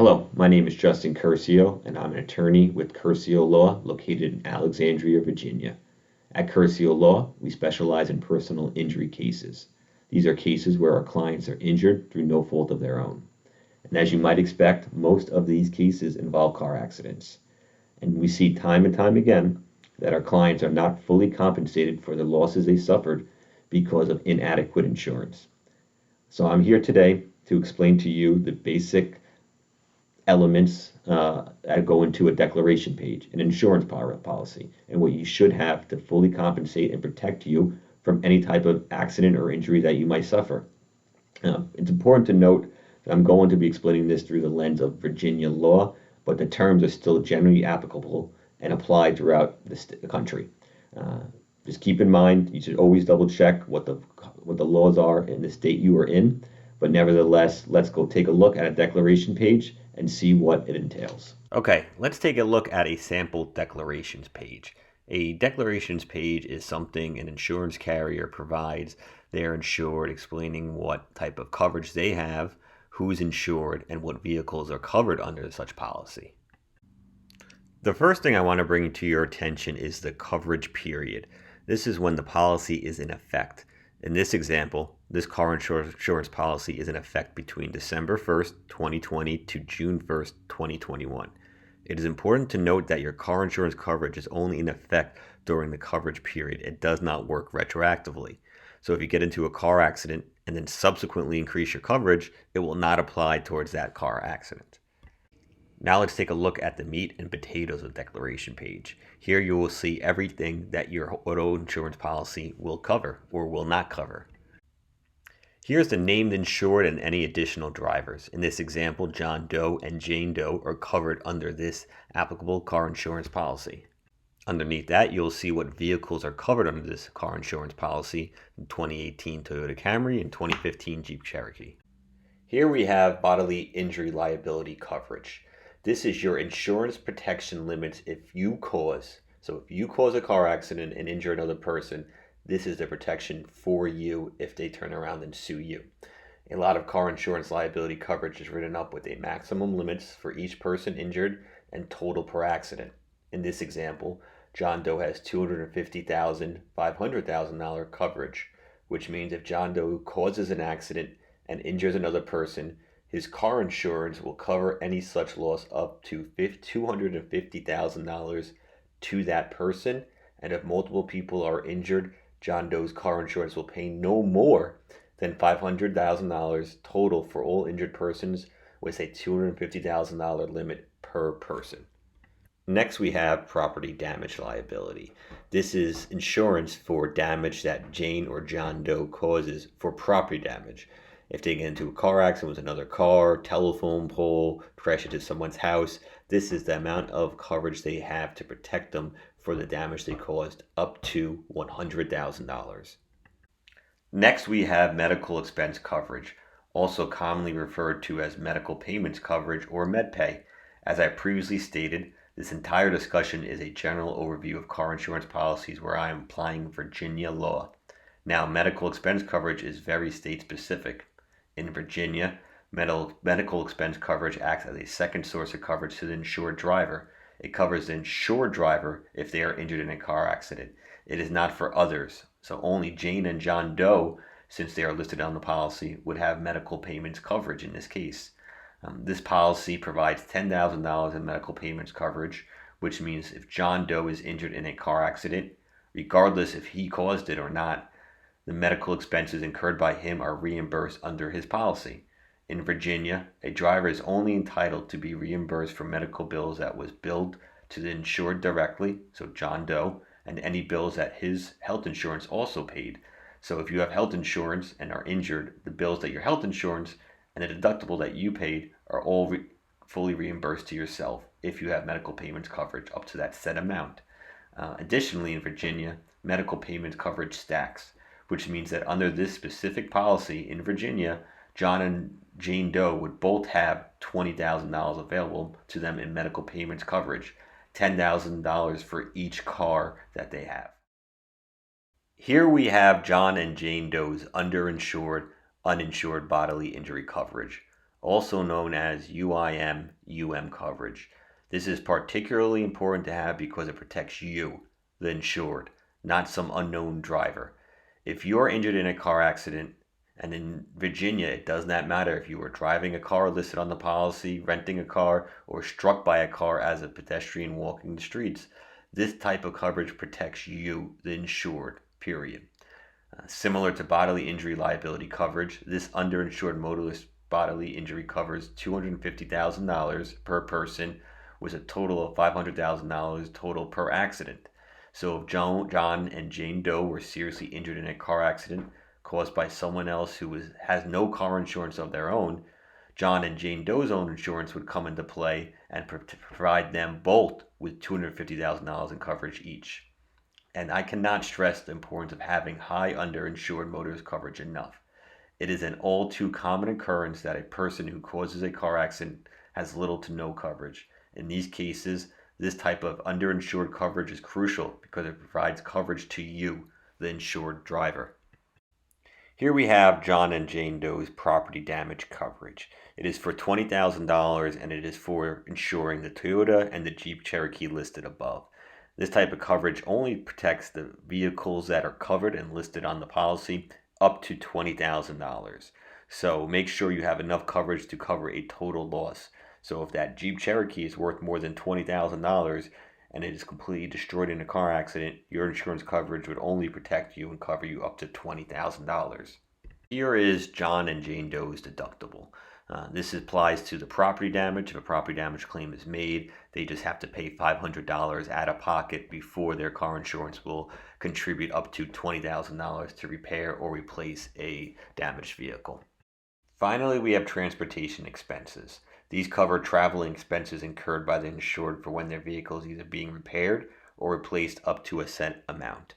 Hello, my name is Justin Curcio, and I'm an attorney with Curcio Law located in Alexandria, Virginia. At Curcio Law, we specialize in personal injury cases. These are cases where our clients are injured through no fault of their own. And as you might expect, most of these cases involve car accidents. And we see time and time again that our clients are not fully compensated for the losses they suffered because of inadequate insurance. So I'm here today to explain to you the basic elements that go into a declaration page, an insurance policy, and what you should have to fully compensate and protect you from any type of accident or injury that you might suffer. It's important to note that I'm going to be explaining this through the lens of Virginia law, but the terms are still generally applicable and applied throughout the country. Uh, just keep in mind, you should always double check what the laws are in the state you are in. But nevertheless, let's go take a look at a declaration page and see what it entails. Okay, let's take a look at a sample declarations page. A declarations page is something an insurance carrier provides their insured, explaining what type of coverage they have, who's insured, and what vehicles are covered under such policy. The first thing I want to bring to your attention is the coverage period. This is when the policy is in effect. In this example, this car insurance policy is in effect between December 1st, 2020 to June 1st, 2021. It is important to note that your car insurance coverage is only in effect during the coverage period. It does not work retroactively. So if you get into a car accident and then subsequently increase your coverage, it will not apply towards that car accident. Now let's take a look at the meat and potatoes of the declaration page. Here you will see everything that your auto insurance policy will cover or will not cover. Here's the named insured and any additional drivers. In this example, John Doe and Jane Doe are covered under this applicable car insurance policy. Underneath that, you'll see what vehicles are covered under this car insurance policy: 2018 Toyota Camry and 2015 Jeep Cherokee. Here we have bodily injury liability coverage. This is your insurance protection limits if you cause a car accident and injure another person. This is the protection for you if they turn around and sue you. A lot of car insurance liability coverage is written up with a maximum limits for each person injured and total per accident. In this example, John Doe has $250,000, $500,000 coverage, which means if John Doe causes an accident and injures another person, his car insurance will cover any such loss up to $250,000 to that person. And if multiple people are injured, John Doe's car insurance will pay no more than $500,000 total for all injured persons, with a $250,000 limit per person. Next, we have property damage liability. This is insurance for damage that Jane or John Doe causes for property damage. If they get into a car accident with another car, telephone pole, crash into someone's house, this is the amount of coverage they have to protect them for the damage they caused, up to $100,000. Next, we have medical expense coverage, also commonly referred to as medical payments coverage or MedPay. As I previously stated, this entire discussion is a general overview of car insurance policies where I am applying Virginia law. Now, medical expense coverage is very state specific. In Virginia, medical expense coverage acts as a second source of coverage to the insured driver. It covers the insured driver if they are injured in a car accident. It is not for others. So only Jane and John Doe, since they are listed on the policy, would have medical payments coverage in this case. This policy provides $10,000 in medical payments coverage, which means if John Doe is injured in a car accident, regardless if he caused it or not, the medical expenses incurred by him are reimbursed under his policy. In Virginia, a driver is only entitled to be reimbursed for medical bills that was billed to the insured directly, so John Doe, and any bills that his health insurance also paid. So if you have health insurance and are injured, the bills that your health insurance and the deductible that you paid are all fully reimbursed to yourself if you have medical payments coverage up to that set amount. Additionally, in Virginia, medical payments coverage stacks, which means that under this specific policy in Virginia, John and Jane Doe would both have $20,000 available to them in medical payments coverage, $10,000 for each car that they have. Here we have John and Jane Doe's underinsured, uninsured bodily injury coverage. also known as UIM/UM coverage. This is particularly important to have because it protects you, the insured, not some unknown driver. If you're injured in a car accident, and in Virginia, it does not matter if you were driving a car listed on the policy, renting a car, or struck by a car as a pedestrian walking the streets, this type of coverage protects you, the insured, period. Similar to bodily injury liability coverage, this underinsured motorist bodily injury covers $250,000 per person with a total of $500,000 total per accident. So if John and Jane Doe were seriously injured in a car accident caused by someone else who has no car insurance of their own, John and Jane Doe's own insurance would come into play and provide them both with $250,000 in coverage each. And I cannot stress the importance of having high underinsured motorist coverage enough. It is an all too common occurrence that a person who causes a car accident has little to no coverage. In these cases, this type of underinsured coverage is crucial because it provides coverage to you, the insured driver. Here we have John and Jane Doe's property damage coverage. It is for $20,000 and it is for insuring the Toyota and the Jeep Cherokee listed above. This type of coverage only protects the vehicles that are covered and listed on the policy up to $20,000. So make sure you have enough coverage to cover a total loss. So if that Jeep Cherokee is worth more than $20,000 and it is completely destroyed in a car accident, your insurance coverage would only protect you and cover you up to $20,000. Here is John and Jane Doe's deductible. This applies to the property damage. If a property damage claim is made, they just have to pay $500 out of pocket before their car insurance will contribute up to $20,000 to repair or replace a damaged vehicle. Finally, we have transportation expenses. These cover traveling expenses incurred by the insured for when their vehicle is either being repaired or replaced up to a set amount.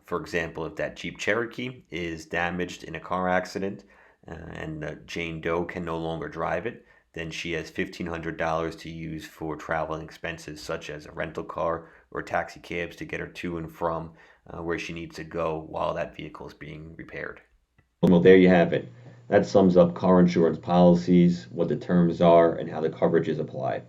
For example, if that Jeep Cherokee is damaged in a car accident, and Jane Doe can no longer drive it, then she has $1,500 to use for traveling expenses such as a rental car or taxi cabs to get her to and from where she needs to go while that vehicle is being repaired. Well, there you have it. That sums up car insurance policies, what the terms are, and how the coverage is applied.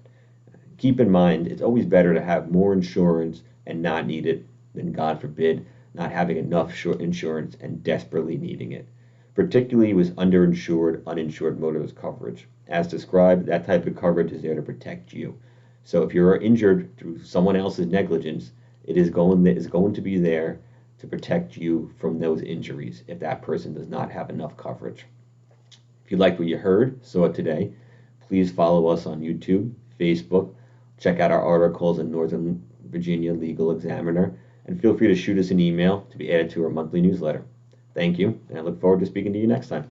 Keep in mind, it's always better to have more insurance and not need it than, God forbid, not having enough insurance and desperately needing it, particularly with underinsured, uninsured motorist coverage. As described, that type of coverage is there to protect you. So if you're injured through someone else's negligence, it is going to be there to protect you from those injuries if that person does not have enough coverage. If you liked what you heard, saw it today, please follow us on YouTube, Facebook, check out our articles in Northern Virginia Legal Examiner, and feel free to shoot us an email to be added to our monthly newsletter. Thank you, and I look forward to speaking to you next time.